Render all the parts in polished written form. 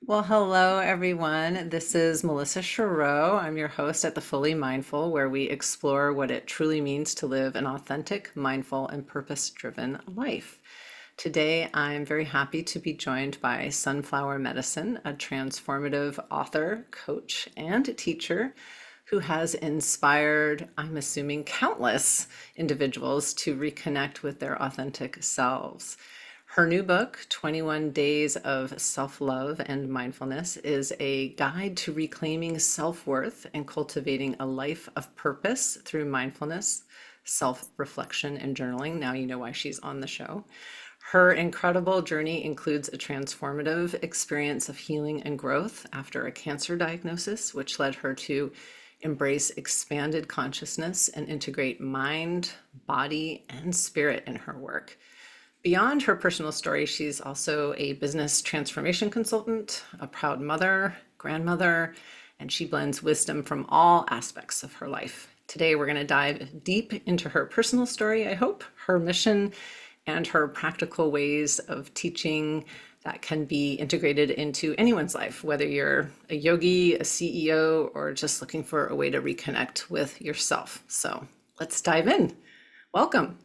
Well, hello everyone. This is Melissa Chureau. I'm your host at the Fully Mindful, where we explore what it truly means to live an authentic, mindful, and purpose-driven life. Today, I'm very happy to be joined by Sunflower Medicine, a transformative author, coach, and teacher who has inspired, I'm assuming, countless individuals to reconnect with their authentic selves. Her new book, 21 Days of Self-Love and Mindfulness, is a guide to reclaiming self-worth and cultivating a life of purpose through mindfulness, self-reflection, and journaling. Now you know why she's on the show. Her incredible journey includes a transformative experience of healing and growth after a cancer diagnosis, which led her to embrace expanded consciousness and integrate mind, body, and spirit in her work. Beyond her personal story, she's also a business transformation consultant, a proud mother, grandmother, and she blends wisdom from all aspects of her life. Today, we're going to dive deep into her personal story, I hope, her mission, and her practical ways of teaching that can be integrated into anyone's life, whether you're a yogi, a CEO, or just looking for a way to reconnect with yourself. So let's dive in. Welcome.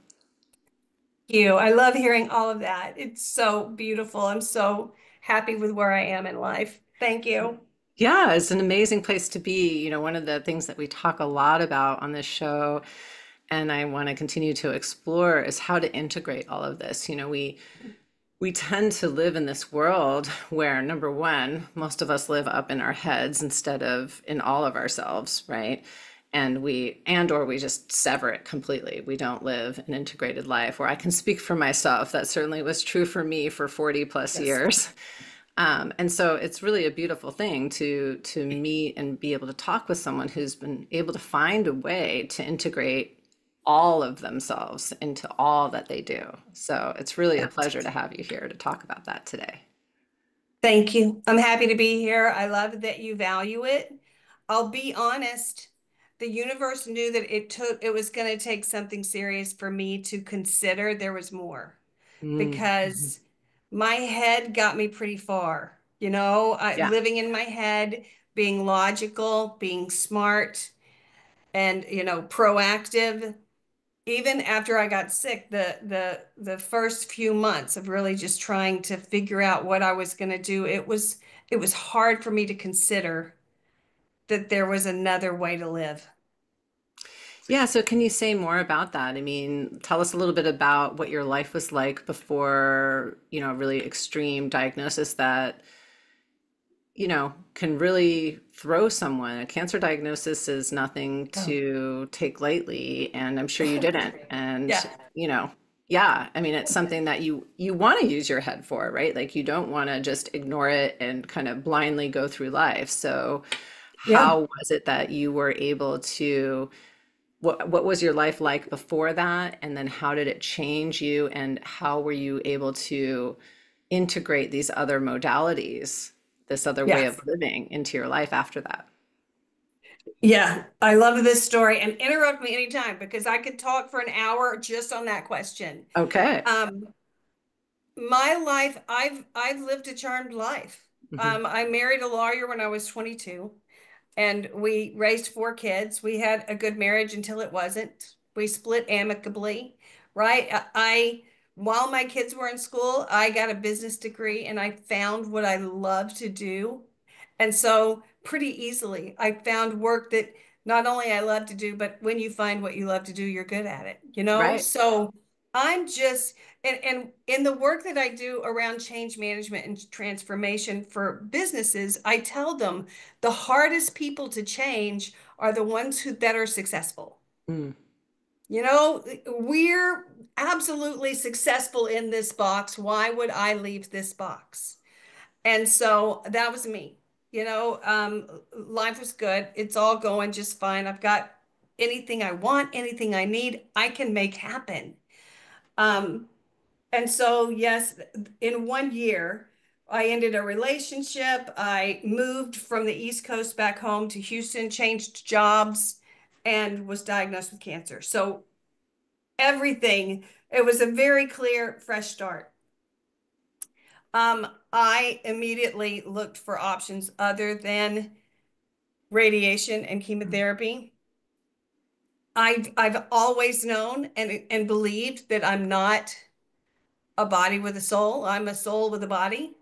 You. I love hearing all of that. It's so beautiful. I'm so happy with where I am in life. Thank you. Yeah, it's an amazing place to be. One of the things that we talk a lot about on this show, and I want to continue to explore, is how to integrate all of this. We tend to live in this world where, number one, most of us live up in our heads instead of in all of ourselves, right? And or we just sever it completely. We don't live an integrated life. Where I can speak for myself, that certainly was true for me for 40 plus Yes. years. And so it's really a beautiful thing to meet and be able to talk with someone who's been able to find a way to integrate all of themselves into all that they do. So it's really a Yeah. pleasure to have you here to talk about that today. Thank you. I'm happy to be here. I love that you value it. I'll be honest, the universe knew that it was going to take something serious for me to consider there was more Mm, mhm. because my head got me pretty far. Yeah, Living in my head, being logical, being smart, and proactive. Even after I got sick, the first few months of really just trying to figure out what I was going to do, it was hard for me to consider that there was another way to live. yeah. So can you say more about that? I mean, tell us a little bit about what your life was like before, a really extreme diagnosis that can really throw someone. A cancer diagnosis is nothing Oh, to take lightly, and I'm sure you didn't. And, yeah, you know, yeah, I mean, it's something that you want to use your head for, right? Like you don't want to just ignore it and kind of blindly go through life. So, yeah. how was it that you were able to, what was your life like before that? And then how did it change you? And how were you able to integrate these other modalities, this other way Yeah. of living into your life after that? Yeah, I love this story and interrupt me anytime because I could talk for an hour just on that question. Okay. Um, my life, I've lived a charmed life. Hmm. I married a lawyer when I was 22 and we raised four kids. We had a good marriage until it wasn't. We split amicably, right? While my kids were in school, I got a business degree and I found what I love to do. And so pretty easily, I found work that not only I love to do, but when you find what you love to do, you're good at it, you know? Right. So I'm just, and in the work that I do around change management and transformation for businesses, I tell them the hardest people to change are the ones that are successful. Mm. We're absolutely successful in this box. Why would I leave this box? And so that was me. Life was good. It's all going just fine. I've got anything I want, anything I need, I can make happen. Um, and so, yes, in 1 year, I ended a relationship. I moved from the East Coast back home to Houston, changed jobs, and was diagnosed with cancer. So, everything, it was a very clear, fresh start. I immediately looked for options other than radiation and chemotherapy. I've always known and believed that I'm not a body with a soul. I'm a soul with a body.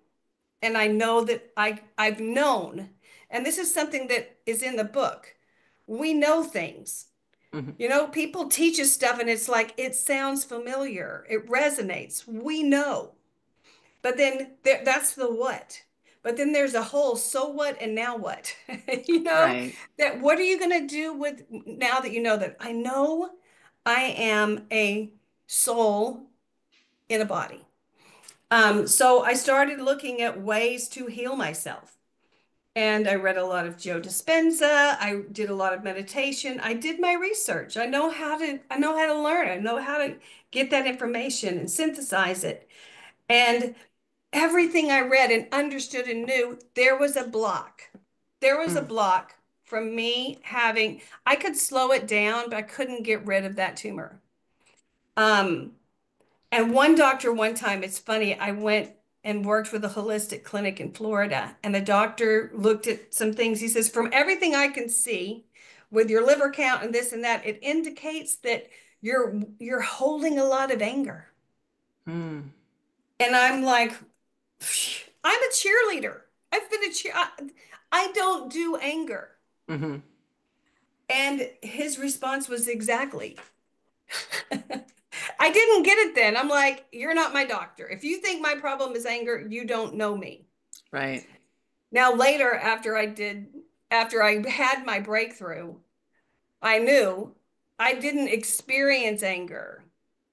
And I know that I've known, and this is something that is in the book. We know things. Mhm. You know, people teach us stuff and it's like it sounds familiar. It resonates. We know. But then that's the what. But then there's a whole so what and now what? You know, Right. that what are you going to do with now that you know that I know I am a soul in a body. So I started looking at ways to heal myself. And I read a lot of Joe Dispenza. I did a lot of meditation. I did my research. I know how to learn. I know how to get that information and synthesize it. And everything I read and understood and knew, there was a block. There was a Mm. block from me having, I could slow it down, but I couldn't get rid of that tumor. Um, and one doctor, one time, it's funny, I went and worked with a holistic clinic in Florida, and the doctor looked at some things. He says, from everything I can see with your liver count and this and that, it indicates that you're holding a lot of anger. Mm. And I'm like, I'm a cheerleader. I've been a cheer. I don't do anger. Hmm. And his response was exactly. I didn't get it then. I'm like, you're not my doctor. If you think my problem is anger, you don't know me. Right. Now, later, after I had my breakthrough, I knew I didn't experience anger.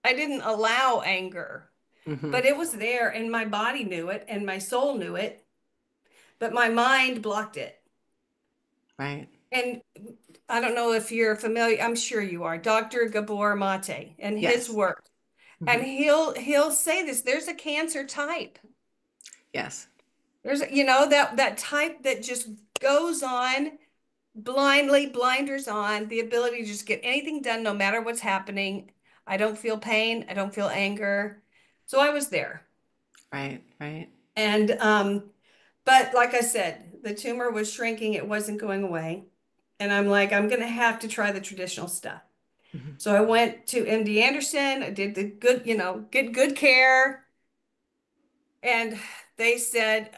I didn't allow anger, Hmm. but it was there and my body knew it and my soul knew it, but my mind blocked it. Right. And I don't know if you're familiar, I'm sure you are, Dr. Gabor Mate and his Yes. work. Hmm. And he'll say this, there's a cancer type. Yes. There's, you know, that type that just goes on blindly, blinders on, the ability to just get anything done no matter what's happening. I don't feel pain, I don't feel anger. So I was there. Right. Right. And but like I said, the tumor was shrinking, it wasn't going away. And I'm like, I'm gonna have to try the traditional stuff. Hmm. So I went to MD Anderson, I did the good, you know, get good care. And they said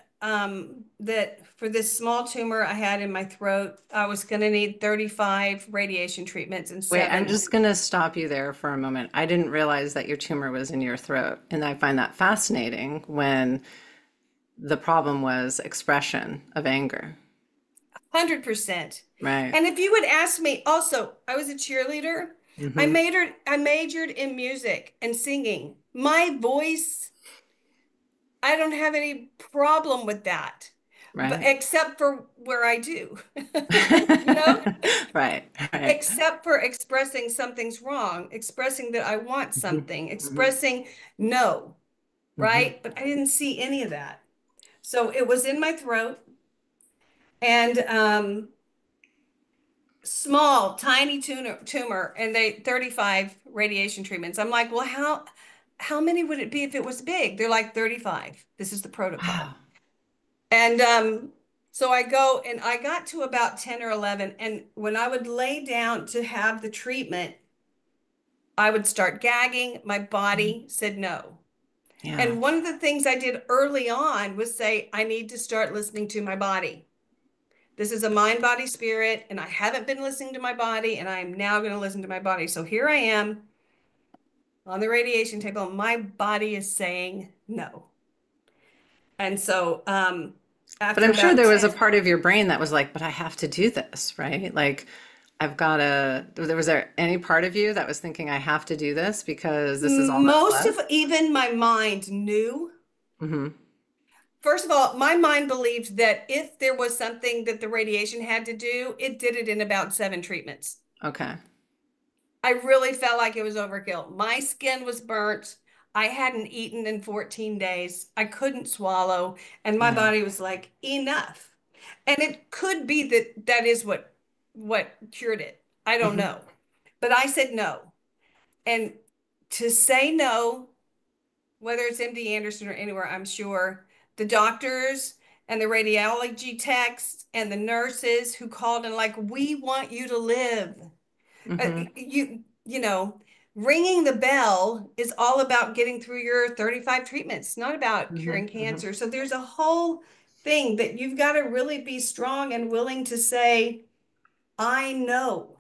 that for this small tumor I had in my throat, I was going to need 35 radiation treatments and Wait, I'm seven. just going to stop you there for a moment. I didn't realize that your tumor was in your throat. And I find that fascinating when the problem was expression of anger. 100%. Right. And if you would ask me, also, I was a cheerleader. Hmm. I majored in music and singing. My voice, I don't have any problem with that, but Right. except for where I do. You know? Right. Right. Except for expressing something's wrong, expressing that I want Hmm. something, Hmm. expressing no, Hmm. right? But I didn't see any of that. So it was in my throat and small, tiny tumor, and they 35 radiation treatments. I'm like, well, how many would it be if it was big? They're like 35. This is the Wow. protocol. And so I go and I got to about 10 or 11. And when I would lay down to have the treatment, I would start gagging. My body said no. Yeah. And one of the things I did early on was say, I need to start listening to my body. This is a mind, body, spirit, and I haven't been listening to my body, and I'm now going to listen to my body. So here I am on the radiation table. My body is saying no. And so But after I'm sure about there was a 10, part of your brain that was like, but I have to do this, right? Like, I've got to, was there any part of you that was thinking, I have to do this because this is all that's most of left? even my mind knew. Hmm. First of all, my mind believed that if there was something that the radiation had to do, it did it in about 7 treatments. Okay. I really felt like it was overkill. My skin was burnt. I hadn't eaten in 14 days. I couldn't swallow. And my Yeah. body was like, enough. And it could be that that is what cured it. I don't Hmm. know. But I said no. And to say no whether it's MD Anderson or anywhere, I'm sure the doctors and the radiology techs and the nurses who called and like, we want you to live. Hmm. You know, ringing the bell is all about getting through your 35 treatments, not about Hmm. curing Hmm. cancer. So there's a whole thing that you've got to really be strong and willing to say, I know.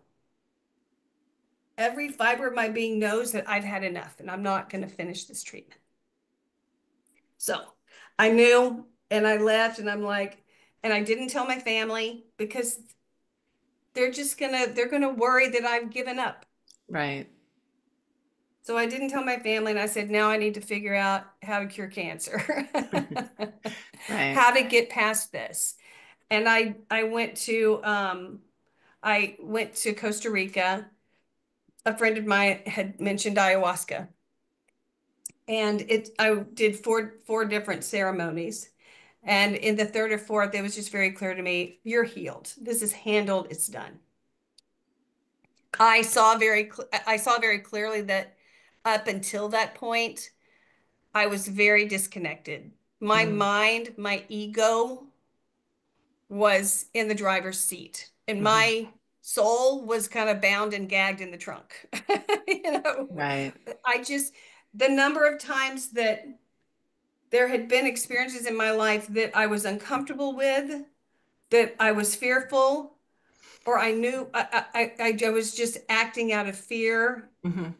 Every fiber of my being knows that I've had enough and I'm not going to finish this treatment. So I knew and I left and I'm like, and I didn't tell my family because they're gonna worry that I've given up. Right. So I didn't tell my family and I said, now I need to figure out how to cure cancer, Right. how to get past this. And I went to Costa Rica. A friend of mine had mentioned ayahuasca. And I did four different ceremonies. And in the third or fourth, it was just very clear to me, you're healed. This is handled, it's done. I saw very clearly that up until that point, I was very disconnected. My Mm-hmm. mind, my ego was in the driver's seat, and my soul was kind of bound and gagged in the trunk. You know, Right. I just, the number of times that there had been experiences in my life that I was uncomfortable with, that I was fearful, or I knew I was just acting out of fear. Hmm.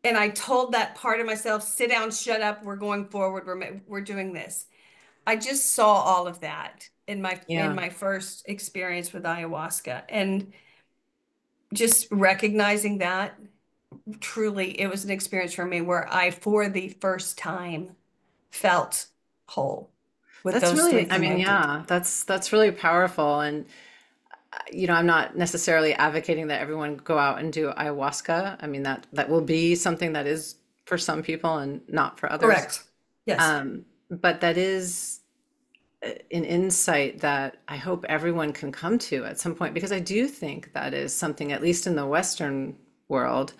And I told that part of myself, sit down, shut up, we're going forward, we're doing this. I just saw all of that in Yeah. my first experience with ayahuasca. And just recognizing that truly it was an experience for me where I, for the first time, felt whole with That's those three really, I mean, connected. yeah, that's really powerful. And I'm not necessarily advocating that everyone go out and do ayahuasca. I mean, that will be something that is for some people and not for others. Correct. Yes. But that is an insight that I hope everyone can come to at some point, because I do think that is something, at least in the Western world,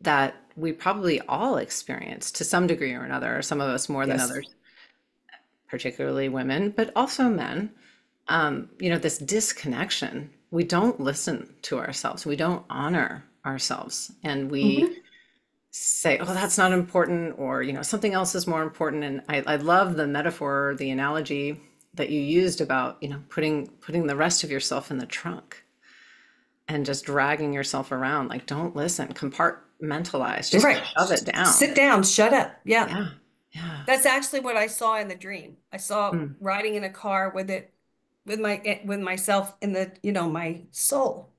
that we probably all experience to some degree or another, or some of us more than Yes. others, particularly women, but also men. This disconnection. We don't listen to ourselves. We don't honor ourselves. And we Hmm. say, oh, that's not important, or, something else is more important. And I love the metaphor, the analogy that you used about, putting the rest of yourself in the trunk and just dragging yourself around. Like, don't listen, compartmentalize, You're just right. shove it down. Sit down, shut up. Yeah. Yeah. Yeah. That's actually what I saw in the dream. I saw Mm, riding in a car with it, with myself in the, my soul,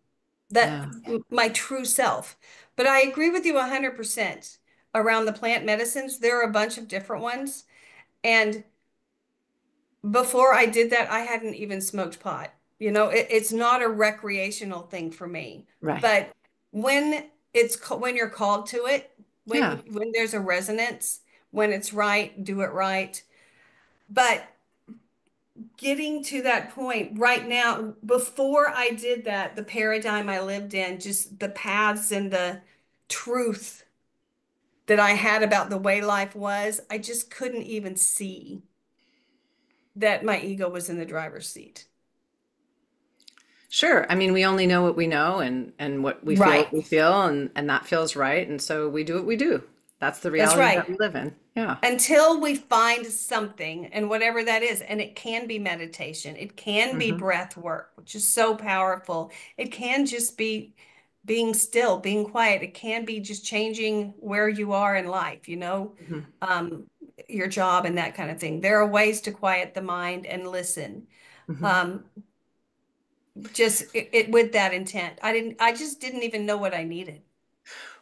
that yeah. my true self. But I agree with you 100% around the plant medicines. There are a bunch of different ones. And before I did that, I hadn't even smoked pot. It's not a recreational thing for me. Right. But when you're called to it, Yeah. when there's a resonance, when it's right, do it right. But getting to that point right now, before I did that, the paradigm I lived in, just the paths and the truth that I had about the way life was, I just couldn't even see that my ego was in the driver's seat. Sure. I mean, we only know what we know, and what Right. we feel, and that feels right. And so we do what we do. That's the That's reality that right. we live in. Yeah. Until we find something, and whatever that is, and it can be meditation, it can be Hmm. breath work, which is so powerful. It can just be being still, being quiet. It can be just changing where you are in life, Hmm. um, your job and that kind of thing. There are ways to quiet the mind and listen. Hmm. Um, just with that intent. I just didn't even know what I needed.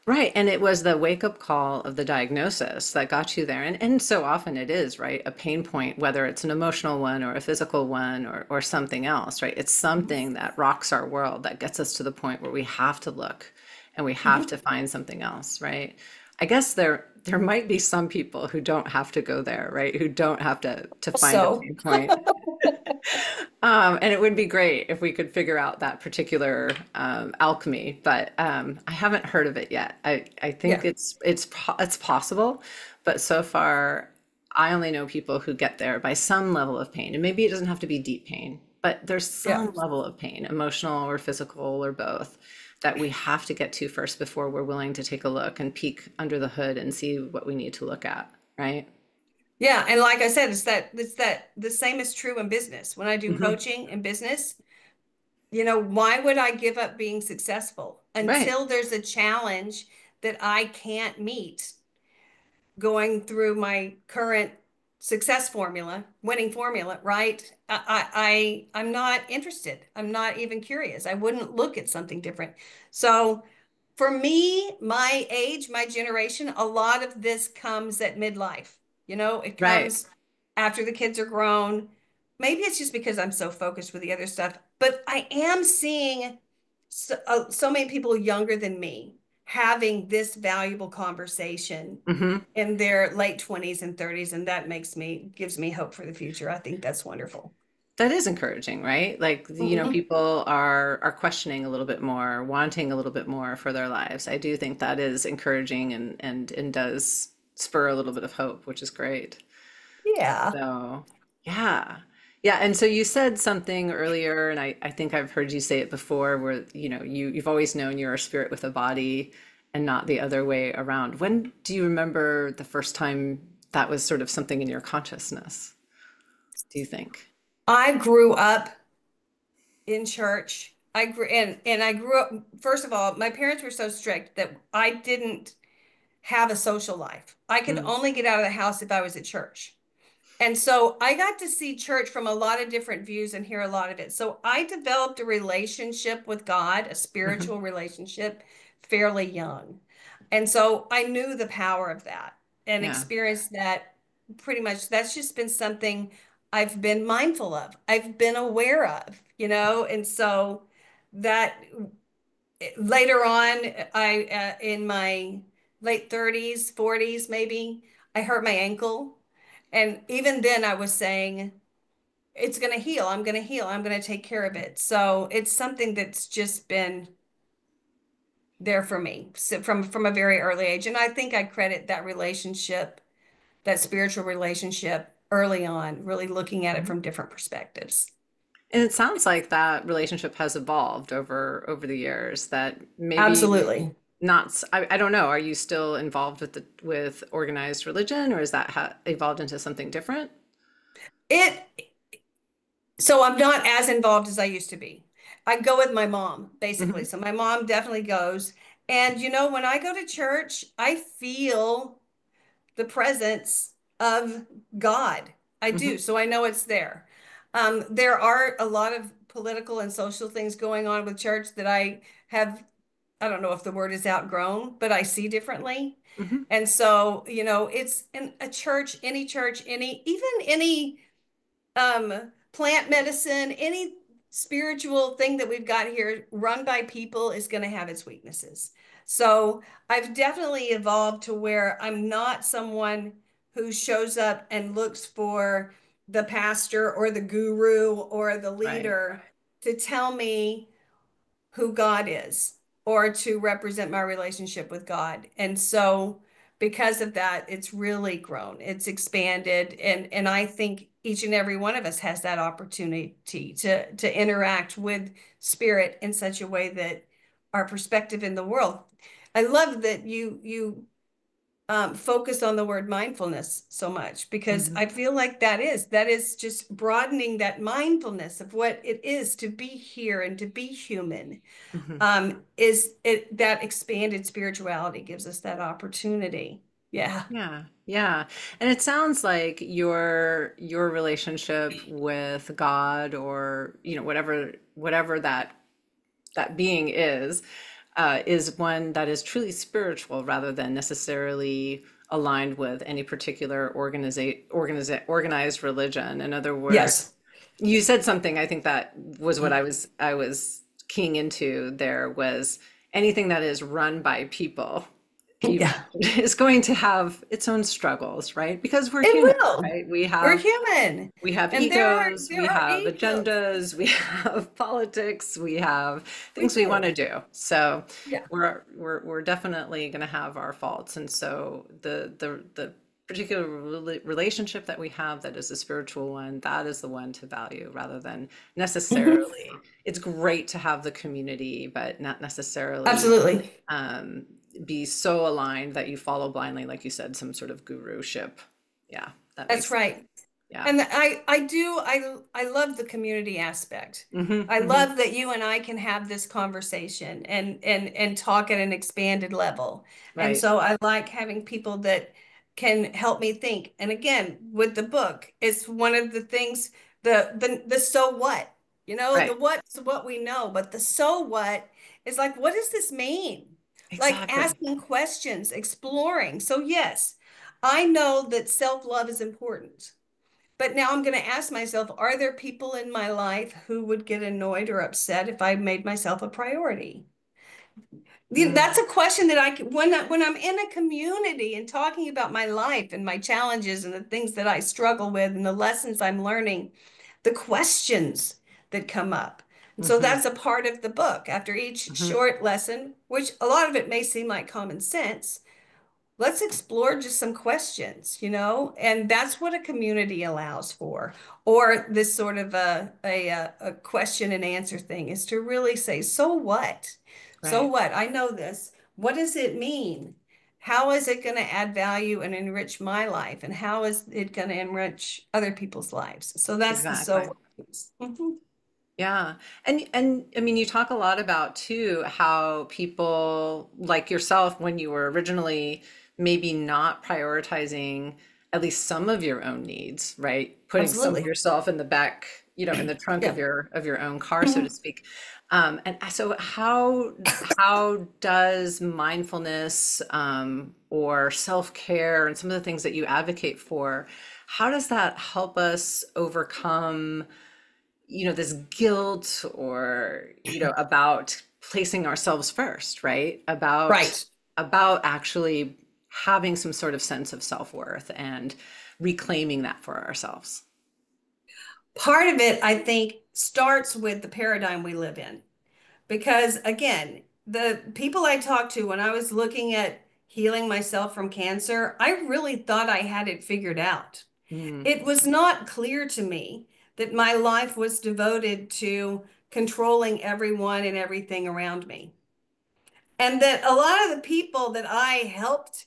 Right. And it was the wake up call of the diagnosis that got you there. And so often it is, right? A pain point, whether it's an emotional one or a physical one, or something else, right? It's something that rocks our world, that gets us to the point where we have to look and we have Mhm. to find something else, right? I guess there might be some people who don't have to go there, right? Who don't have to find a So, pain point. And it would be great if we could figure out that particular alchemy, but I haven't heard of it yet. I think yeah. it's possible, But so far, I only know people who get there by some level of pain. And maybe it doesn't have to be deep pain, but there's Yeah. some level of pain, emotional or physical or both, that we have to get to first before we're willing to take a look and peek under the hood and see what we need to look at, right? Yeah, and like I said, it's that the same is true in business. When I do Hmm. coaching in business, why would I give up being successful Right. until there's a challenge that I can't meet going through my current success formula, winning formula, right? I'm not interested. I'm not even curious. I wouldn't look at something different. So for me, my age, my generation, a lot of this comes at midlife. It Right. comes after the kids are grown. Maybe it's just because I'm so focused with the other stuff, but I am seeing so many people younger than me having this valuable conversation Hmm. in their late 20s and 30s, and that gives me hope for the future. I think that's wonderful. That is encouraging, right? Like, Mhm. people are questioning a little bit more, wanting a little bit more for their lives. I do think that is encouraging and does spur a little bit of hope, which is great. Yeah. So, yeah. Yeah, and so you said something earlier, and I think I've heard you say it before, where, you've always known you're a spirit with a body and not the other way around. When do you remember the first time that was sort of something in your consciousness, do you think? I grew up in church. I grew up, first of all, my parents were so strict that I didn't have a social life. I could Mm, only get out of the house if I was at church. And so I got to see church from a lot of different views and hear a lot of it. So I developed a relationship with God, a mhm. spiritual relationship, fairly young. And so I knew the power of that and Yeah. experienced that pretty much. That's just been something I've been mindful of, I've been aware of, and so that later on, in my late 30s, 40s, maybe, I hurt my ankle. And even then, I was saying, it's going to heal. I'm going to heal. I'm going to take care of it. So it's something that's just been there for me, so from a very early age. And I think I credit that relationship, that spiritual relationship early on, really looking at it Mhm. from different perspectives. And it sounds like that relationship has evolved over the years, that maybe Absolutely. not, I don't know, are you still involved with organized religion, or is that evolved into something different? It So I'm not as involved as I used to be. I go with my mom, basically. Hmm. So my mom definitely goes. And when I go to church, I feel the presence of God. I do. Hmm. So I know it's there. There are a lot of political and social things going on with church that I don't know if the word is outgrown, but I see differently. Hmm. And so, it's in a church, even any plant medicine, any spiritual thing that we've got here run by people is going to have its weaknesses. So I've definitely evolved to where I'm not someone who shows up and looks for the pastor or the guru or the Right. leader to tell me who God is or to represent my relationship with God. And so because of that, it's really grown, it's expanded, and I think each and every one of us has that opportunity to interact with spirit in such a way that our perspective in the world. I love that you focus on the word mindfulness so much because Hmm. I feel like that is just broadening that mindfulness of what it is to be here and to be human. Hmm. Is it that expanded spirituality gives us that opportunity. Yeah. Yeah, yeah. And it sounds like your relationship with God, or whatever that being is one that is truly spiritual rather than necessarily aligned with any particular organized religion. In other words, Yes. you said something, I think that was what I was keying into there, was anything that is run by people, you Yeah. mentioned, is going to have its own struggles, right? Because we're It human, will. right? We We're have human. we have And there are egos, there we are have egos. agendas, we have politics, we have We things we want do. to do. So Yeah. we're definitely going to have our faults. And so the particular relationship that we have that is a spiritual one, that is the one to value rather than Mhm. necessarily. It's great to have the community, but not necessarily Absolutely. um, be so aligned that you follow blindly, like you said, some sort of guruship. Yeah, that That's makes, right. yeah. And I love the community aspect. Hmm. I Hmm. love that you and I can have this conversation and talk at an expanded level. And Right, so I like having people that can help me think. And again, with the book, it's one of the things, the so what? right, The what's what we know, but the so what is like, what does this mean? Like exactly. asking questions, exploring. So yes, I know that self-love is important. But now I'm going to ask myself, are there people in my life who would get annoyed or upset if I made myself a priority? That's Mm, a question that when I'm in a community and talking about my life and my challenges and the things that I struggle with and the lessons I'm learning, the questions that come up. And so hmm. that's a part of the book. After each Hmm. short lesson, which a lot of it may seem like common sense, let's explore just some questions, and that's what a community allows for. Or this sort of a question and answer thing is to really say, so what? So Right, what? I know this. What does it mean? How is it going to add value and enrich my life? And how is it going to enrich other people's lives? So that's the so exactly. what piece. Mhm. Yeah. And I mean, you talk a lot about too how people like yourself, when you were originally maybe not prioritizing at least some of your own needs, right? Putting some of Absolutely. yourself in the back, in the trunk Yeah. of your own car, so to Mhm. speak. And so how does mindfulness or self-care and some of the things that you advocate for, how does that help us overcome this guilt or about placing ourselves first, right? Right. About actually having some sort of sense of self-worth and reclaiming that for ourselves. Part of it, I think, starts with the paradigm we live in. Because again, the people I talked to when I was looking at healing myself from cancer, I really thought I had it figured out. Mm, It was not clear to me that my life was devoted to controlling everyone and everything around me. And that a lot of the people that I helped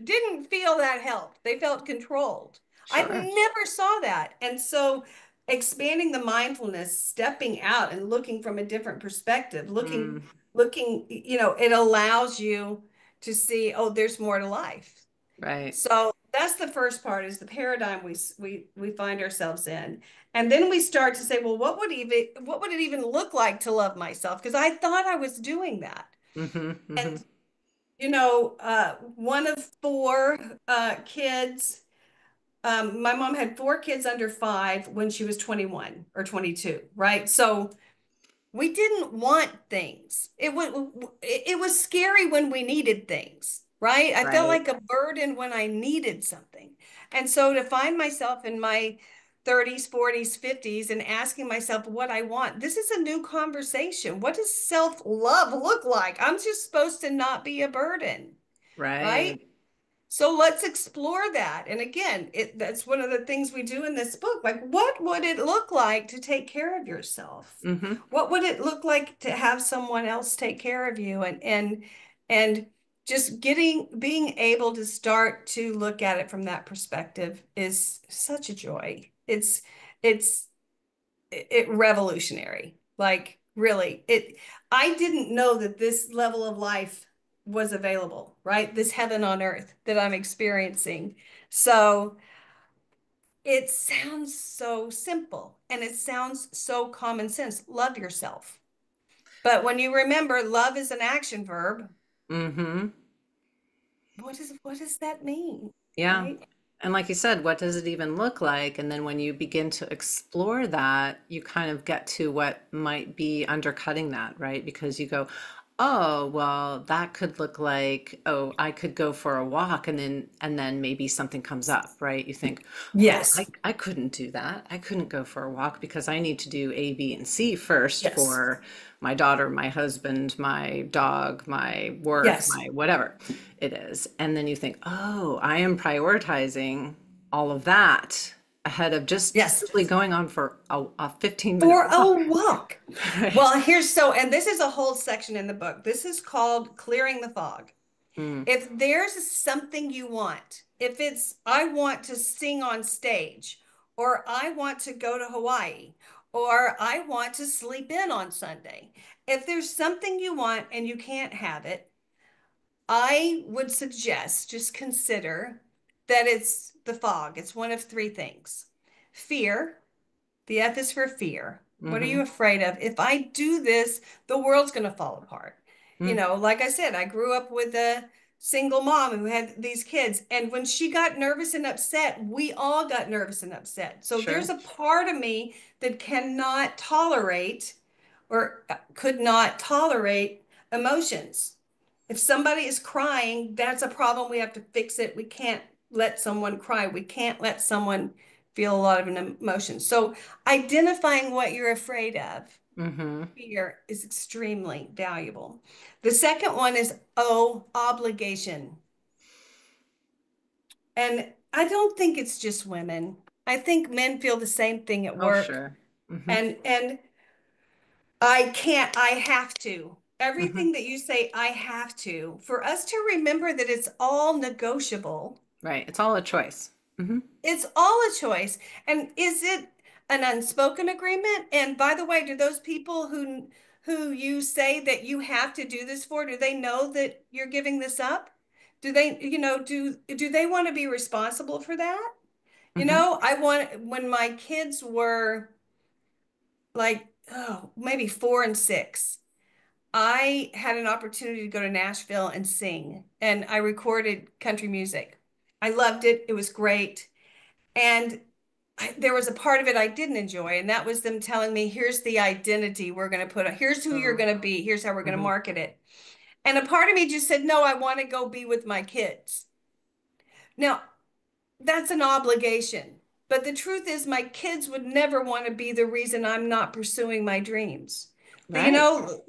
didn't feel that help. They felt controlled. I sure. never saw that. And so expanding the mindfulness, stepping out and looking from a different perspective, Mm, looking, it allows you to see, oh, there's more to life. right. So that's the first part is the paradigm we find ourselves in. And then we start to say, well, what would it even look like to love myself? Because I thought I was doing that. Hmm. Hmm. And one of four kids. My mom had four kids under five when she was 21 or 22, right? So we didn't want things. It was scary when we needed things, right? I felt Right. like a burden when I needed something. And so to find myself in my 30s, 40s, 50s and asking myself what I want, this is a new conversation. What does self-love look like? I'm just supposed to not be a burden, right? Right. So let's explore that. And again, that's one of the things we do in this book. Like, what would it look like to take care of yourself? Hmm. What would it look like to have someone else take care of you? And just being able to start to look at it from that perspective is such a joy. It's it revolutionary. Like really, I didn't know that this level of life was available, right? This heaven on earth that I'm experiencing. So it sounds so simple and it sounds so common sense. Love yourself. But when you remember love is an action verb, Hmm. what does that mean? Yeah. Right? And like you said, what does it even look like? And then when you begin to explore that, you kind of get to what might be undercutting that, right? Because you go, oh, well, that could look like, oh, I could go for a walk and then maybe something comes up, right? You think, oh, Yes. I couldn't do that. I couldn't go for a walk because I need to do A, B, and C first Yes. for my daughter, my husband, my dog, my work, Yes. my whatever it is. And then you think, oh, I am prioritizing all of that ahead of just Yes. simply going on for a 15-minute For a walk. walk. Right. Well, and this is a whole section in the book. This is called Clearing the Fog. Mm, If there's something you want, if it's, I want to sing on stage, or I want to go to Hawaii, or I want to sleep in on Sunday, if there's something you want and you can't have it, I would suggest just consider that it's the fog. It's one of three things: fear. The F is for fear. What are you hmm afraid of? If I do this, the world's going to fall apart. mm, Like I said, I grew up with a single mom who had these kids. And when she got nervous and upset, we all got nervous and upset. So sure. there's a part of me that cannot tolerate or could not tolerate emotions. If somebody is crying, that's a problem. We have to fix it. We can't let someone cry. We can't let someone feel a lot of an emotion. So identifying what you're afraid of, hmm fear, is extremely valuable. The second one is O, obligation. And I don't think it's just women. I think men feel the same thing at Oh, work. sure. hmm And I can't, I have to. hmm Everything that you say, I have to. For us to remember that it's all negotiable. Right. It's all a choice. Hmm It's all a choice. And is it an unspoken agreement? And by the way, do those people who you say that you have to do this for, do they know that you're giving this up? Do they, do they want to be responsible for that? hmm I want when my kids were like, oh, maybe 4 and 6. I had an opportunity to go to Nashville and sing, and I recorded country music. I loved it. It was great. And there was a part of it I didn't enjoy, and that was them telling me, here's the identity we're going to put on, here's who you're Oh. going to be, here's how we're going to hmm market it. And a part of me just said, no, I want to go be with my kids. Now, that's an obligation. But the truth is, my kids would never want to be the reason I'm not pursuing my dreams. You Right. know,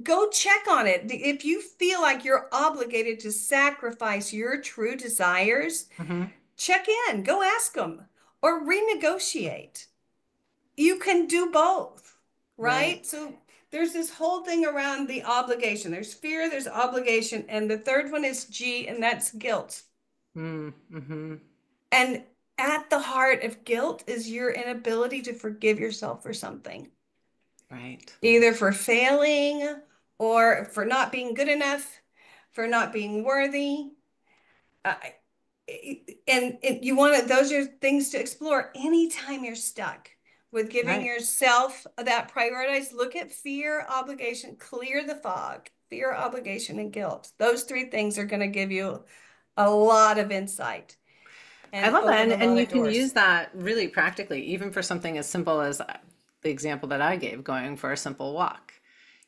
go check on it. If you feel like you're obligated to sacrifice your true desires, hmm check in, go ask them, or renegotiate. You can do both, Right. right? So there's this whole thing around the obligation. There's fear, there's obligation, and the third one is G, and that's guilt. Mm-hmm. And at the heart of guilt is your inability to forgive yourself for something, Right. either for failing or for not being good enough, for not being worthy. Uh, and you want to, those are things to explore anytime you're stuck with giving Right. yourself that prioritize. Look at fear, obligation, clear the fog. Fear, obligation, and guilt. Those three things are going to give you a lot of insight I and love that. open a And lot you of can use doors. that really practically, even for something as simple as the example that I gave, going for a simple walk.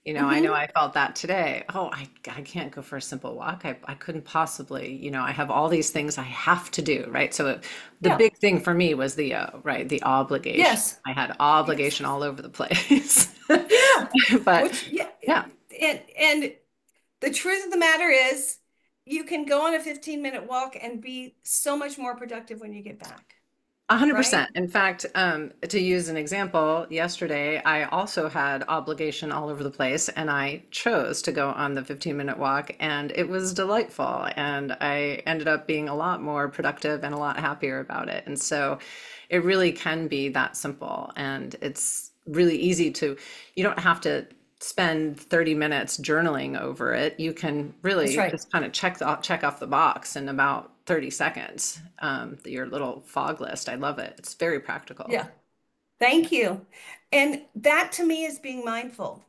I know Hmm. I felt that today. Oh, I can't go for a simple walk. I couldn't possibly, I have all these things I have to do, right? So the Yeah. big thing for me was right, the obligation. Yes. I had Yes. obligation all over the place. Yeah. But Which, yeah. yeah, And the truth of the matter is, you can go on a 15-minute walk and be so much more productive when you get back, right? 100%. In fact, to use an example, yesterday I also had obligation all over the place, and I chose to go on the 15-minute walk, and it was delightful. And I ended up being a lot more productive and a lot happier about it. And so it really can be that simple. And it's really easy you don't have to spend 30 minutes journaling over it. You can That's really right. just kind of check off the box in about 30 seconds. Your little fog list. I love it. It's very practical. Yeah. Thank you. And that to me is being mindful.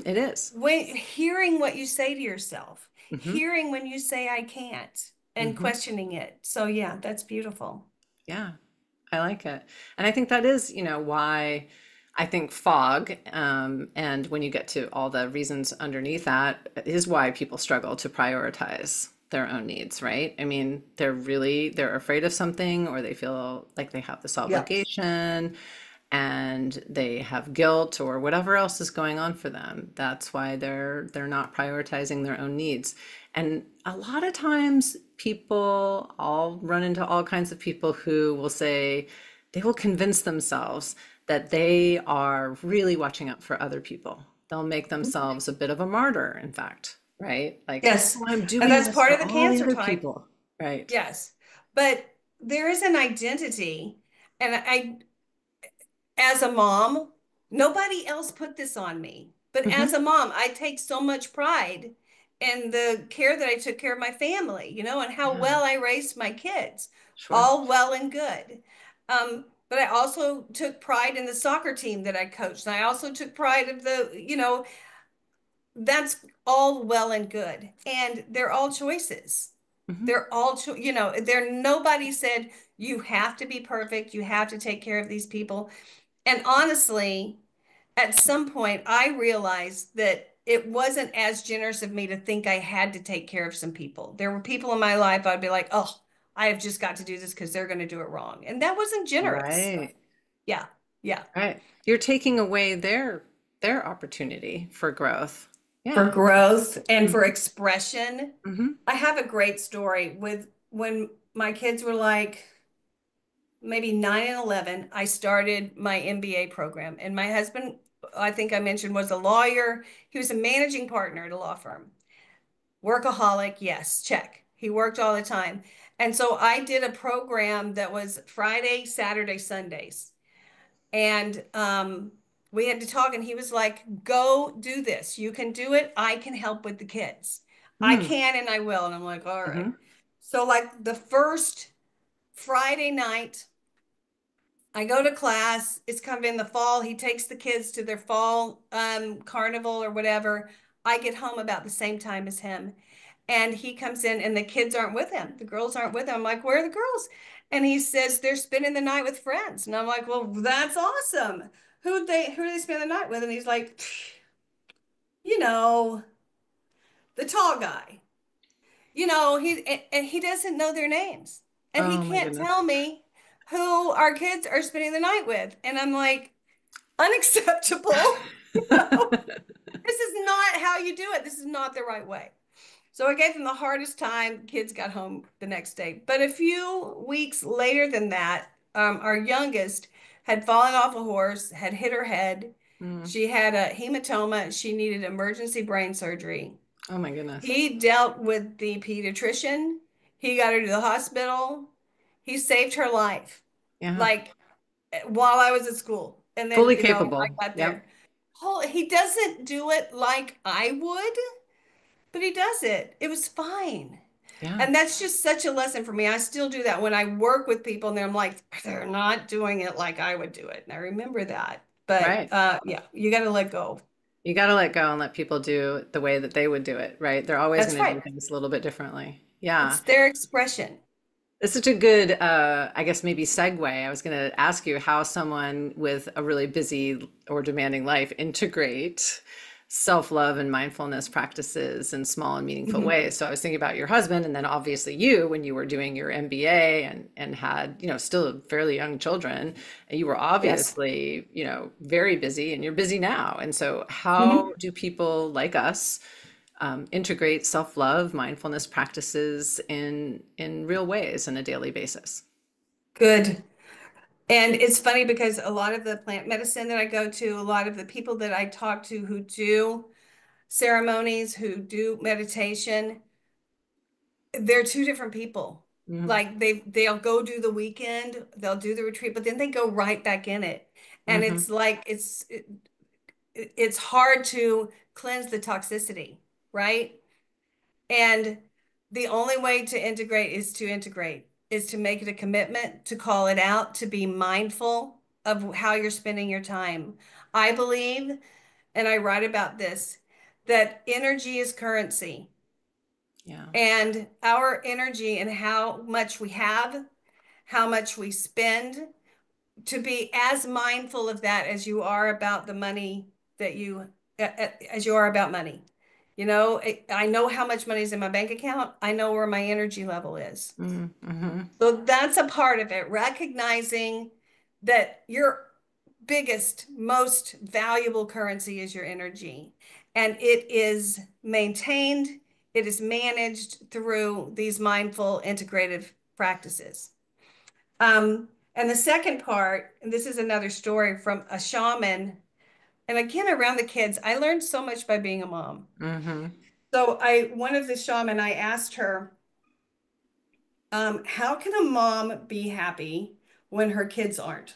It is. When hearing what you say to yourself, Mm-hmm. hearing when you say I can't, and Mm-hmm. questioning it. So yeah, that's beautiful. Yeah, I like it. And I think that is, why I think fog, and when you get to all the reasons underneath that, is why people struggle to prioritize their own needs, right? I mean, they're afraid of something, or they feel like they have this Yeah. obligation, and they have guilt or whatever else is going on for them. That's why they're not prioritizing their own needs. And a lot of times I'll run into all kinds of people who will say they will convince themselves that they are really watching out for other people. They'll make themselves a bit of a martyr, in fact, right? Like, Yes. oh, I'm And doing that's this part for of the all the cancer other type. people. Right. Yes. But there is an identity. And as a mom, nobody else put this on me. But Hmm. as a mom, I take so much pride in the care that I took care of my family, and how Yeah, well I raised my kids, sure. all well and good. But I also took pride in the soccer team that I coached. And I also took pride of that's all well and good. And they're all choices. Hmm. They're all, nobody said you have to be perfect. You have to take care of these people. And honestly, at some point, I realized that it wasn't as generous of me to think I had to take care of some people. There were people in my life I'd be like, oh, I have just got to do this because they're going to do it wrong. And that wasn't generous. Right. Yeah. Yeah. Right. You're taking away their opportunity for growth. For Yeah. growth and for Hmm. expression. Hmm. I have a great story with when my kids were like maybe 9 and 11. I started my MBA program, and my husband, I think I mentioned, was a lawyer. He was a managing partner at a law firm. Workaholic, yes, check. He worked all the time. And so I did a program that was Friday, Saturday, Sundays. And we had to talk, and he was like, go do this. You can do it. I can help with the kids. I Hmm. can and I will. And I'm like, all right. Hmm. So, like, the first Friday night, I go to class. It's kind of in the fall. He takes the kids to their fall carnival or whatever. I get home about the same time as him. And he comes in and the kids aren't with him. The girls aren't with him. I'm like, where are the girls? And he says they're spending the night with friends. And I'm like, well, that's awesome. Who do they spend the night with? And he's like, you know, the tall guy. And he doesn't know their names. And he Oh my can't goodness. tell me who our kids are spending the night with. And I'm like, unacceptable. This is not how you do it. This is not the right way. So I gave them the hardest time. Kids got home the next day. But a few weeks later than that, our youngest had fallen off a horse, had hit her head. Mm. She had a hematoma. She needed emergency brain surgery. Oh my goodness. He dealt with the pediatrician. He got her to the hospital. He saved her life, Yeah. like while I was at school. And then, Fully I capable. got Yep. there. He doesn't do it like I would, but he does it. It was fine. Yeah. And that's just such a lesson for me. I still do that when I work with people and I'm like, they're not doing it like I would do it. And I remember that. But Right. yeah, you got to let go. You got to let go and let people do it the way that they would do it, right? They're always That's going to do right. things a little bit differently. Yeah. It's their expression. It's such a good, I guess, maybe segue. I was going to ask you how someone with a really busy or demanding life integrate self-love and mindfulness practices in small and meaningful Mhm. ways. So I was thinking about your husband, and then obviously you, when you were doing your MBA and had, still fairly young children, and you were Yes. obviously, very busy, and you're busy now. And so how Mhm. do people like us integrate self-love, mindfulness practices in real ways on a daily basis? Good. And it's funny because a lot of the plant medicine that I go to, a lot of the people that I talk to who do ceremonies, who do meditation, they're two different people. Mm-hmm. Like they'll go do the weekend, they'll do the retreat, but then they go right back in it. And Mm-hmm. it's like it's hard to cleanse the toxicity, right? And the only way to integrate, is to make it a commitment, to call it out, to be mindful of how you're spending your time. I believe, and I write about this, that energy is currency. Yeah. And our energy and how much we have, how much we spend, to be as mindful of that as you are about the money that as you are about money. I know how much money is in my bank account. I know where my energy level is. Mm-hmm. So that's a part of it, recognizing that your biggest, most valuable currency is your energy. And it is maintained, it is managed through these mindful integrative practices. And the second part, and this is another story from a shaman, and again around the kids, I learned so much by being a mom. Mm-hmm. So one of the shaman, I asked her, how can a mom be happy when her kids aren't?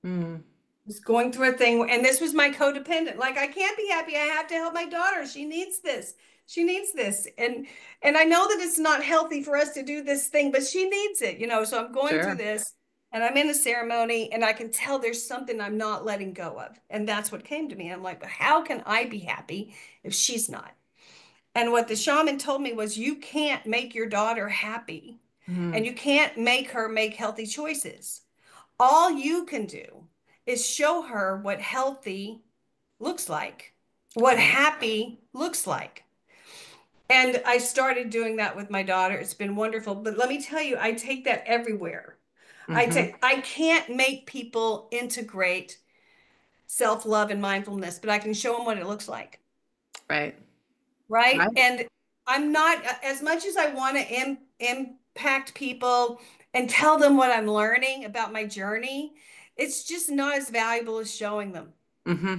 Mm. Was going through a thing, and this was my codependent. Like, I can't be happy. I have to help my daughter. She needs this. She needs this. And I know that it's not healthy for us to do this thing, but she needs it, So I'm going through Sure. this, and I'm in a ceremony, and I can tell there's something I'm not letting go of. And that's what came to me. I'm like, but how can I be happy if she's not? And what the shaman told me was, you can't make your daughter happy, and Mm. you can't make her make healthy choices. All you can do is show her what healthy looks like, what Right. happy looks like. And I started doing that with my daughter. It's been wonderful. But let me tell you, I take that everywhere. Mm-hmm. I can't make people integrate self-love and mindfulness, but I can show them what it looks like. Right. Right. Right. And I'm not, as much as I want to impact people and tell them what I'm learning about my journey, it's just not as valuable as showing them. Mm-hmm.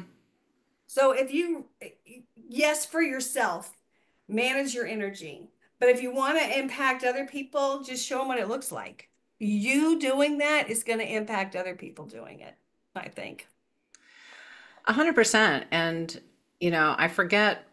So yes, for yourself, manage your energy. But if you want to impact other people, just show them what it looks like. You doing that is going to impact other people doing it, I think. 100%. And, I forget,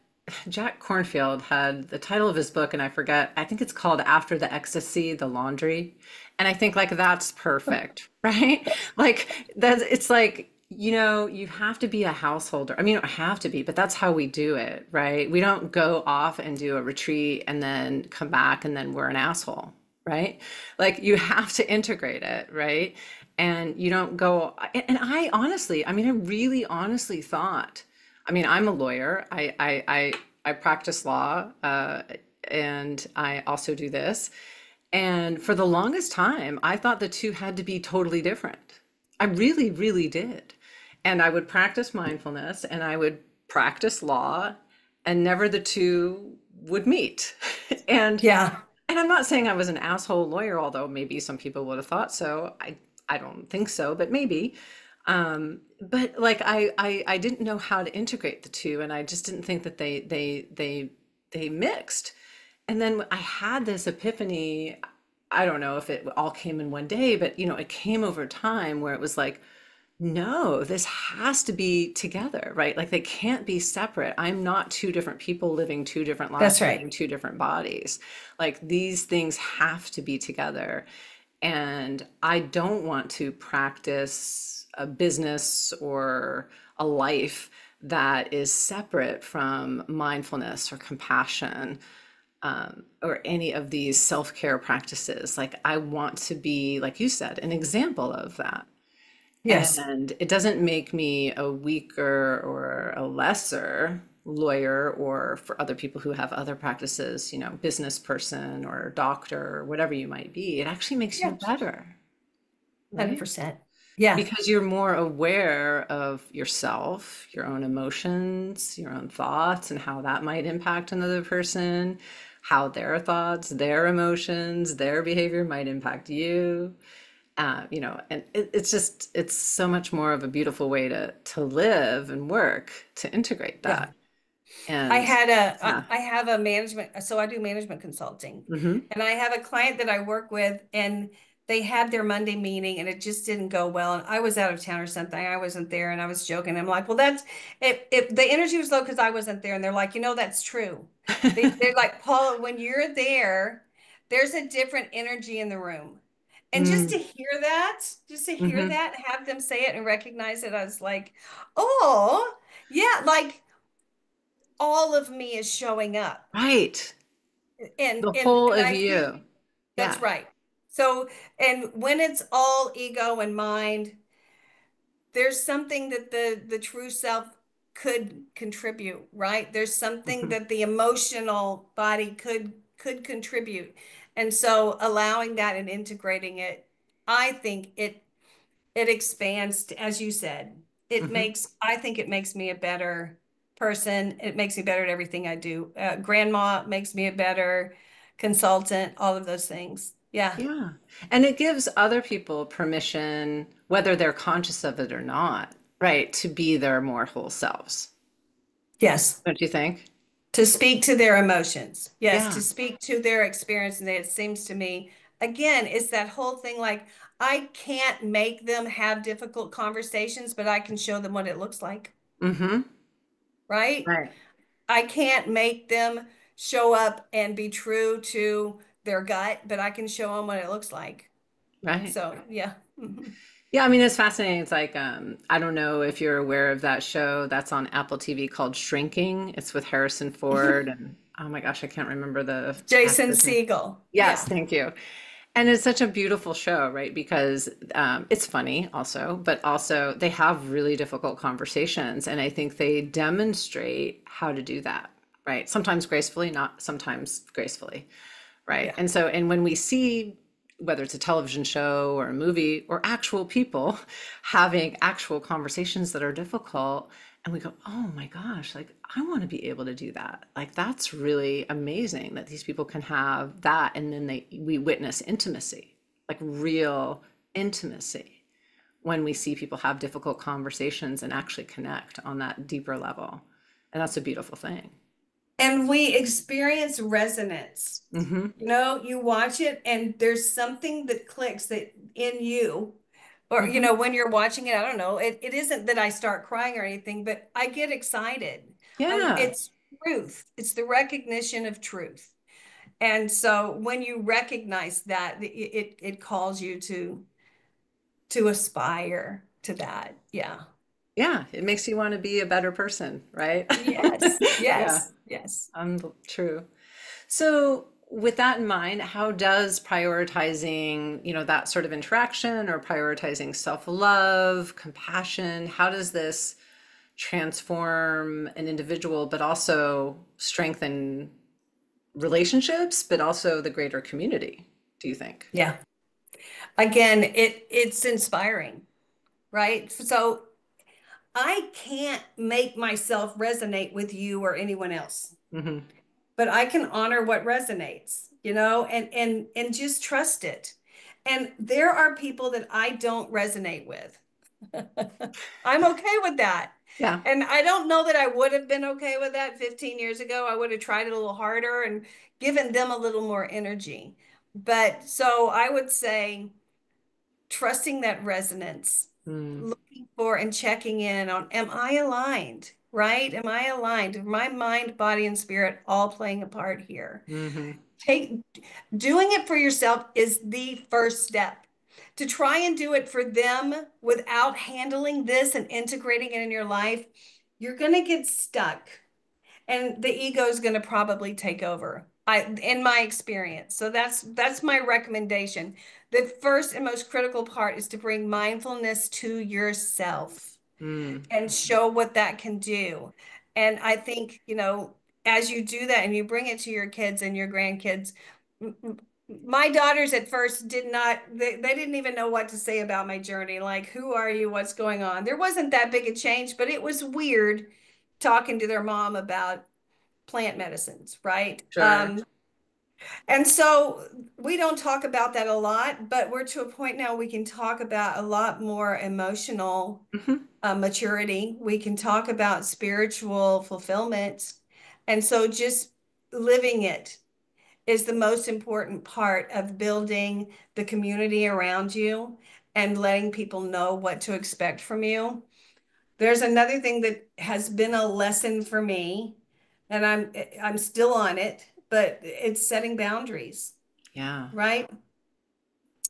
Jack Cornfield had the title of his book, and I forget, I think it's called After the Ecstasy, the Laundry. And I think like that's perfect, right? Like that's, it's like, you have to be a householder. I mean, you don't have to be, but that's how we do it, right? We don't go off and do a retreat and then come back and then we're an asshole, right? Like you have to integrate it, right? And you don't go, and I honestly, I mean, I really honestly thought, I mean, I'm a lawyer. I practice law, and I also do this. And for the longest time, I thought the two had to be totally different. I really, really did. And I would practice mindfulness and I would practice law, and never the two would meet. And Yeah, and I'm not saying I was an asshole lawyer, although maybe some people would have thought so. I don't think so, but maybe. But like I didn't know how to integrate the two, and I just didn't think that they mixed. And then I had this epiphany. I don't know if it all came in one day, but it came over time where it was like, no, this has to be together, right? Like they can't be separate. I'm not two different people living two different lives, that's right. living two different bodies. Like these things have to be together. And I don't want to practice a business or a life that is separate from mindfulness or compassion, or any of these self-care practices. Like I want to be, like you said, an example of that. Yes, And it doesn't make me a weaker or a lesser lawyer, or for other people who have other practices, business person or doctor or whatever you might be. It actually makes you yeah, better, right? 100%. Yeah, Because you're more aware of yourself, your own emotions, your own thoughts, and how that might impact another person, how their thoughts, their emotions, their behavior might impact you. And it's so much more of a beautiful way to live and work, to integrate yeah. that. And yeah. I have a management, so I do management consulting. Hmm. And I have a client that I work with, and they had their Monday meeting and it just didn't go well. And I was out of town or something. I wasn't there, and I was joking. I'm like, well, that's if the energy was low because I wasn't there. And they're like, that's true. They're like, Paula, when you're there, there's a different energy in the room. And Mm. just to hear Hmm. that, have them say it and recognize it, I was like, oh, yeah, like all of me is showing up. Right. And The and whole and of I feel you. that's Yeah. right. So, and when it's all ego and mind, there's something that the true self could contribute, right? There's something Mhm. that the emotional body could contribute. And so allowing that and integrating it, I think it expands, as you said. Mhm. I think it makes me a better person. It makes me better at everything I do. Grandma makes me a better consultant, all of those things. Yeah. Yeah. And it gives other people permission, whether they're conscious of it or not, right, to be their more whole selves. Yes. Don't you think? To speak to their emotions. Yes, Yeah. to speak to their experience. And it seems to me, again, it's that whole thing like, I can't make them have difficult conversations, but I can show them what it looks like, Mm-hmm. right? Right. I can't make them show up and be true to their gut, but I can show them what it looks like. Right. So, yeah. Mhm. Yeah, I mean, it's fascinating. It's like, I don't know if you're aware of that show that's on Apple TV called Shrinking. It's with Harrison Ford and oh my gosh, I can't remember the Jason actor's name. Segel. Yes, Yeah. thank you. And it's such a beautiful show, right? Because it's funny also, but also they have really difficult conversations. And I think they demonstrate how to do that, right? Sometimes gracefully, not sometimes gracefully, right? Yeah. And so, and when we see whether it's a television show or a movie or actual people having actual conversations that are difficult, and we go, oh my gosh, like I want to be able to do that. Like that's really amazing that these people can have that. And then we witness intimacy, like real intimacy when we see people have difficult conversations and actually connect on that deeper level. And that's a beautiful thing. And we experience resonance. Hmm. You watch it and there's something that clicks that in you, or Hmm. when you're watching it, I don't know, it isn't that I start crying or anything, but I get excited. Yeah. It's truth. It's the recognition of truth. And so when you recognize that, it calls you to aspire to that. Yeah. Yeah, it makes you want to be a better person, right? Yes. Yeah, Yes. Yes. true. So, with that in mind, how does prioritizing, that sort of interaction or prioritizing self-love, compassion, how does this transform an individual, but also strengthen relationships, but also the greater community, do you think? Yeah. Again, it's inspiring, right? So I can't make myself resonate with you or anyone else, Hmm. but I can honor what resonates, and just trust it. And there are people that I don't resonate with. I'm okay with that. Yeah. And I don't know that I would have been okay with that 15 years ago. I would have tried it a little harder and given them a little more energy. But so I would say trusting that resonance, Mm. looking for and checking in on, am I aligned? Right? Am I aligned? My mind, body, and spirit all playing a part here. Hmm. Take Doing it for yourself is the first step. To try and do it for them without handling this and integrating it in your life, you're going to get stuck and the ego is going to probably take over. In my experience. So that's my recommendation. The first and most critical part is to bring mindfulness to yourself Mm. and show what that can do. And I think, as you do that and you bring it to your kids and your grandkids, my daughters at first did not, they didn't even know what to say about my journey. Like, who are you? What's going on? There wasn't that big a change, but it was weird talking to their mom about plant medicines, right? Sure. And so we don't talk about that a lot, but we're to a point now we can talk about a lot more emotional Hmm. maturity. We can talk about spiritual fulfillment. And so just living it is the most important part of building the community around you and letting people know what to expect from you. There's another thing that has been a lesson for me, and I'm still on it, but it's setting boundaries, Yeah. right?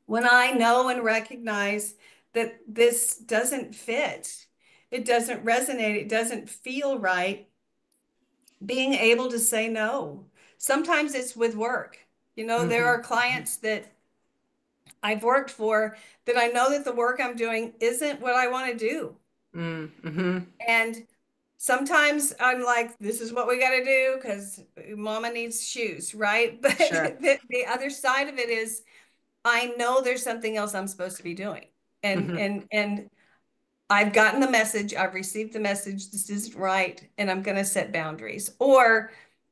When I know and recognize that this doesn't fit, it doesn't resonate, it doesn't feel right, being able to say no. Sometimes it's with work. There Hmm. are clients that I've worked for, that I know that the work I'm doing isn't what I want to do. Mm-hmm. And sometimes I'm like, this is what we got to do because mama needs shoes, right? But Sure. the other side of it is I know there's something else I'm supposed to be doing. Hmm. And I've gotten the message, I've received the message, this isn't right, and I'm going to set boundaries. Or,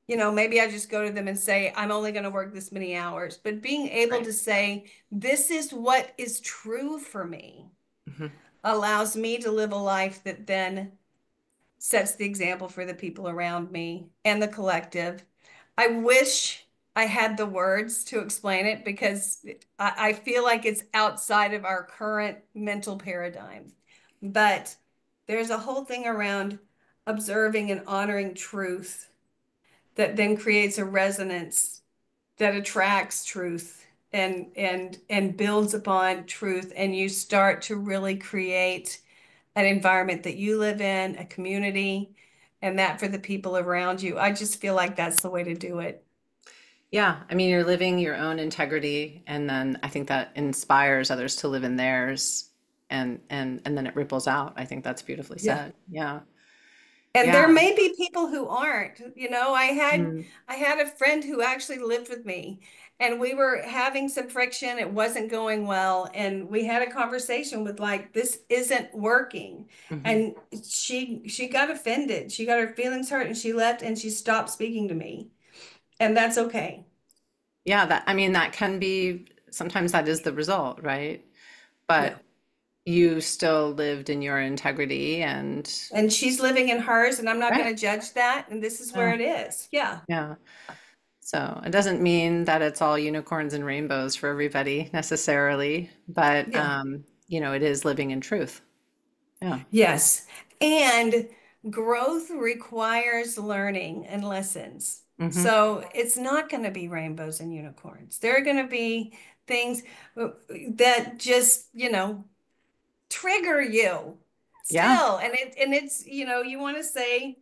maybe I just go to them and say, I'm only going to work this many hours. But being able Right. to say, this is what is true for me, Hmm. allows me to live a life that then sets the example for the people around me and the collective. I wish I had the words to explain it because I feel like it's outside of our current mental paradigm. But there's a whole thing around observing and honoring truth that then creates a resonance that attracts truth and builds upon truth, and you start to really create an environment that you live in, a community, and that for the people around you. I just feel like that's the way to do it. Yeah, I mean, you're living your own integrity, and then I think that inspires others to live in theirs, and then it ripples out. I think that's beautifully Yeah. said. Yeah, And there yeah. may be people who aren't. I had Mm, I had a friend who actually lived with me, and we were having some friction. It wasn't going well, and we had a conversation with like, this isn't working. mhm. And she got offended. She got her feelings hurt and she left and she stopped speaking to me. And that's okay. Yeah, that I mean, that can be sometimes that is the result, right? But Yeah. you still lived in your integrity and And she's living in hers, and I'm not right. going to judge that. And this is where Yeah, it is. Yeah. yeah. So it doesn't mean that it's all unicorns and rainbows for everybody necessarily, but Yeah. it is living in truth. Yeah. Yes. And growth requires learning and lessons. Hmm. So it's not going to be rainbows and unicorns. There are going to be things that just, trigger you Yeah. still. And it's, you want to say,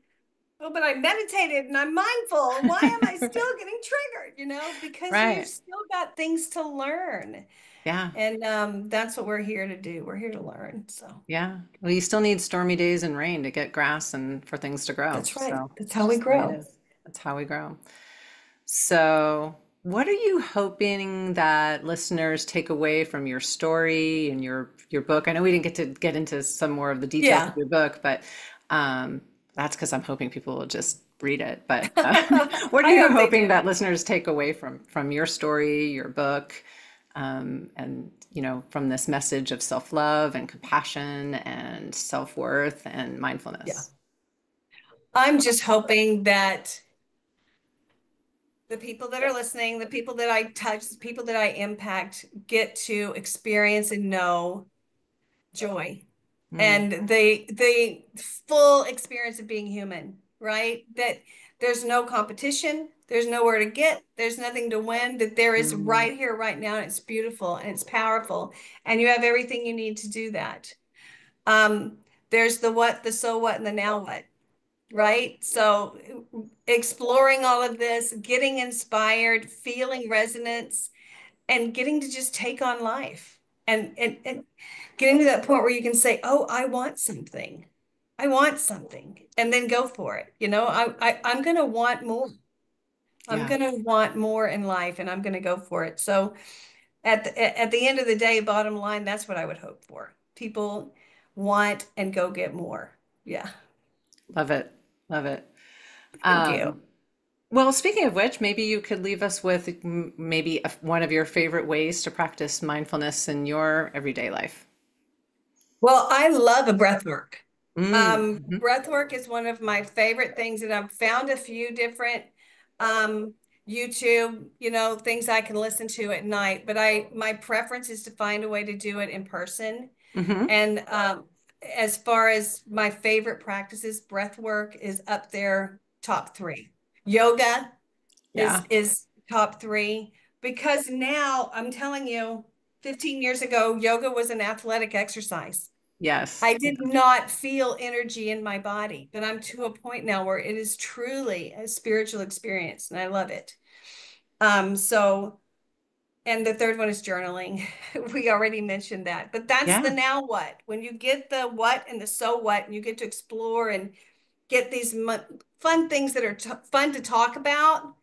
oh, but I meditated and I'm mindful. Why am I still getting triggered? Because you've Right. still got things to learn. Yeah. And that's what we're here to do. We're here to learn. So Yeah. Well, you still need stormy days and rain to get grass and for things to grow. that's right. So That's it's how we just the way it grow. is. That's how we grow. So, what are you hoping that listeners take away from your story and your book? I know we didn't get into some more of the details of Yeah. your book, but um, that's because I'm hoping people will just read it. But what are I you hope they hoping do. that listeners take away from your story, your book, and from this message of self-love and compassion and self-worth and Yeah. mindfulness? I'm just hoping that the people that are listening, the people that I touch, the people that I impact get to experience and know joy Mm, and the full experience of being human, right? That there's no competition, there's nowhere to get, there's nothing to win, that there is mm, right here, right now, and it's beautiful and it's powerful, and you have everything you need to do that. Um, there's the what, the so what, and the now what, right? So exploring all of this, getting inspired, feeling resonance, and getting to just take on life and getting to that point where you can say, oh, I want something. I want something, and then go for it. I'm gonna want more. I'm yeah, gonna want more in life, and I'm gonna go for it. So at the end of the day, bottom line, that's what I would hope for. People want and go get more. Yeah. love it, love it. Thank you. Um, Well, speaking of which, maybe you could leave us with maybe one of your favorite ways to practice mindfulness in your everyday life. Well, I love a breath work. Mm, mhm, Breath work is one of my favorite things, and I've found a few different um, YouTube, things I can listen to at night. But my preference is to find a way to do it in person. mhm. And as far as my favorite practices, breath work is up there, top three. Yoga Yeah. is top three because now I'm telling you, 15 years ago, yoga was an athletic exercise. Yes. I did not feel energy in my body, but I'm to a point now where it is truly a spiritual experience and I love it. So And the third one is journaling. We already mentioned that. But that's the Yeah, now what. When you get the what and the so what, and you get to explore and get these fun things that are fun to talk about.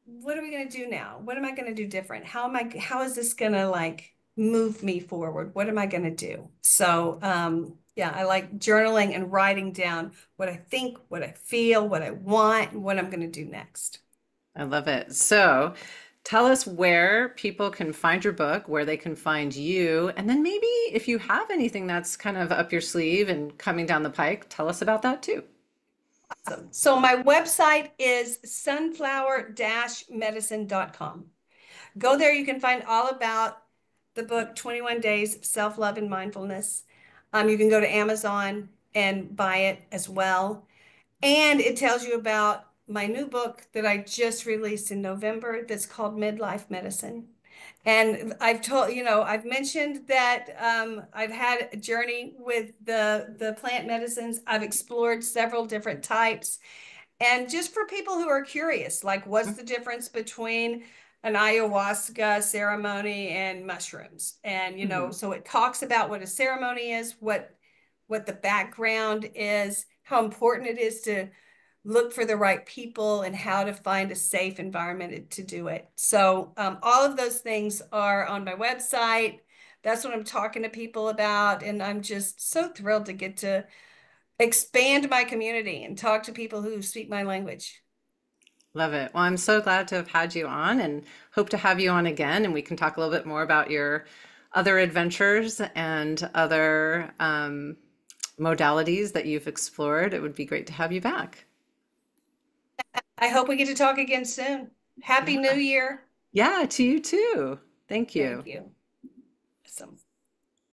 What are we going to do now? What am I going to do different? How is this going to like move me forward? What am I going to do? So, yeah, I like journaling and writing down what I think, what I feel, what I want, and what I'm going to do next. I love it. So tell us where people can find your book, where they can find you, and then maybe if you have anything that's kind of up your sleeve and coming down the pike, tell us about that too. Awesome. So my website is sunflower-medicine.com. Go there, you can find all about the book 21 Days Self-Love and Mindfulness. You can go to Amazon and buy it as well. And it tells you about my new book that I just released in November that's called Midlife Medicine. And I've mentioned that I've had a journey with the plant medicines. I've explored several different types. And just for people who are curious, like what's the difference between an ayahuasca ceremony and mushrooms? And Mhm. so it talks about what a ceremony is, what the background is, how important it is to look for the right people and how to find a safe environment to do it. So all of those things are on my website. That's what I'm talking to people about. And I'm just so thrilled to get to expand my community and talk to people who speak my language. Love it. Well, I'm so glad to have had you on and hope to have you on again, and we can talk a little bit more about your other adventures and other modalities that you've explored. It would be great to have you back. I hope we get to talk again soon. Happy New Yeah. Year. Yeah, to you too. Thank you. Thank you. Awesome.